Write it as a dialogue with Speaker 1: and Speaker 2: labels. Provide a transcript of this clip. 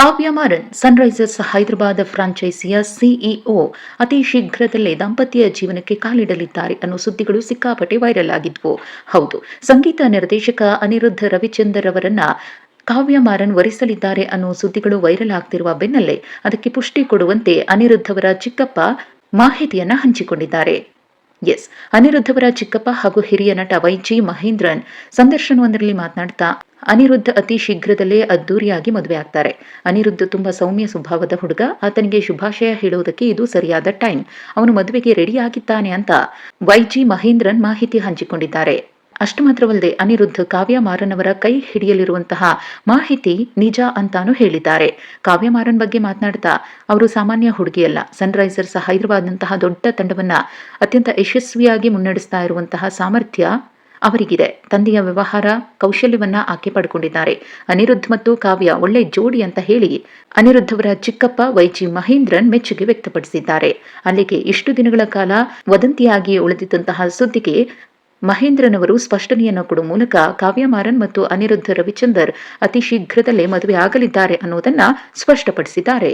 Speaker 1: ಕಾವ್ಯ Maran Sunrisers Hyderabad ಫ್ರಾಂಚೈಸಿಯ CEO ಅತಿ ಶೀಘ್ರದಲ್ಲೇ ದಾಂಪತ್ಯ ಜೀವನಕ್ಕೆ ಕಾಲಿಡಲಿದ್ದಾರೆ ಅನ್ನೋ ಸುದ್ದಿಗಳು ಸಿಕ್ಕಾಪಟ್ಟೆ ವೈರಲ್ ಆಗಿದ್ವು. ಹೌದು, ಸಂಗೀತ ನಿರ್ದೇಶಕ ಅನಿರುದ್ಧ್ ರವಿಚಂದರ್ ಅವರನ್ನ ಕಾವ್ಯ ಮಾರನ್ ವರಿಸಲಿದ್ದಾರೆ ಅನ್ನೋ ಸುದ್ದಿಗಳು ವೈರಲ್ ಆಗ್ತಿರುವ ಬೆನ್ನಲ್ಲೇ ಅದಕ್ಕೆ ಪುಷ್ಟಿ ಕೊಡುವಂತೆ ಅನಿರುದ್ಧ್ ಅವರ ಚಿಕ್ಕಪ್ಪ ಮಾಹಿತಿಯನ್ನ ಹಂಚಿಕೊಂಡಿದ್ದಾರೆ. ಅನಿರುದ್ಧ್ ಅವರ ಚಿಕ್ಕಪ್ಪ ಹಾಗೂ ಹಿರಿಯ ನಟ ವೈಜಿ ಮಹೇಂದ್ರನ್ ಸಂದರ್ಶನವೊಂದರಲ್ಲಿ ಮಾತನಾಡ್ತಾ, ಅನಿರುದ್ಧ್ ಅತಿ ಶೀಘ್ರದಲ್ಲೇ ಅದ್ದೂರಿಯಾಗಿ ಮದುವೆ ಆಗ್ತಾರೆ. ಅನಿರುದ್ಧ್ ತುಂಬಾ ಸೌಮ್ಯ ಸ್ವಭಾವದ ಹುಡುಗ. ಆತನಿಗೆ ಶುಭಾಶಯ ಹೇಳುವುದಕ್ಕೆ ಇದು ಸರಿಯಾದ ಟೈಮ್. ಅವನು ಮದುವೆಗೆ ರೆಡಿ ಆಗಿದ್ದಾನೆ ಅಂತ ವೈಜಿ ಮಹೇಂದ್ರನ್ ಮಾಹಿತಿ ಹಂಚಿಕೊಂಡಿದ್ದಾರೆ. ಅಷ್ಟು ಮಾತ್ರವಲ್ಲದೆ ಅನಿರುದ್ಧ್ ಕಾವ್ಯ ಮಾರನ್ ಅವರ ಕೈ ಹಿಡಿಯಲಿರುವಂತಹ ಮಾಹಿತಿ ನಿಜ ಅಂತಾನೂ ಹೇಳಿದ್ದಾರೆ. ಕಾವ್ಯ ಮಾರನ್ ಬಗ್ಗೆ ಮಾತನಾಡ್ತಾ, ಅವರು ಸಾಮಾನ್ಯ ಹುಡುಗಿಯಲ್ಲ. ಸನ್ರೈಸರ್ಸ್ ಹೈದರಾಬಾದ್ನಂತಹ ದೊಡ್ಡ ತಂಡವನ್ನ ಅತ್ಯಂತ ಯಶಸ್ವಿಯಾಗಿ ಮುನ್ನಡೆಸ್ತಾ ಇರುವಂತಹ ಸಾಮರ್ಥ್ಯ ಅವರಿಗಿದೆ. ತಂದೆಯ ವ್ಯವಹಾರ ಕೌಶಲ್ಯವನ್ನ ಆಕೆ ಪಡ್ಕೊಂಡಿದ್ದಾರೆ. ಅನಿರುದ್ಧ್ ಮತ್ತು ಕಾವ್ಯ ಒಳ್ಳೆ ಜೋಡಿ ಅಂತ ಹೇಳಿ ಅನಿರುದ್ಧ್ ಅವರ ಚಿಕ್ಕಪ್ಪ ವೈಜಿ ಮಹೇಂದ್ರನ್ ಮೆಚ್ಚುಗೆ ವ್ಯಕ್ತಪಡಿಸಿದ್ದಾರೆ. ಅಲ್ಲಿಗೆ ಇಷ್ಟು ದಿನಗಳ ಕಾಲ ವದಂತಿಯಾಗಿ ಉಳಿದಿದ್ದಂತಹ ಸುದ್ದಿಗೆ ಮಹೇಂದ್ರನ್ ಅವರು ಸ್ಪಷ್ಟನೆಯನ್ನು ಕೊಡುವ ಮೂಲಕ ಕಾವ್ಯ ಮಾರನ್ ಮತ್ತು ಅನಿರುದ್ಧ್ ರವಿಚಂದರ್ ಅತಿ ಶೀಘ್ರದಲ್ಲೇ ಮದುವೆ ಆಗಲಿದ್ದಾರೆ ಅನ್ನೋದನ್ನ ಸ್ಪಷ್ಟಪಡಿಸಿದ್ದಾರೆ.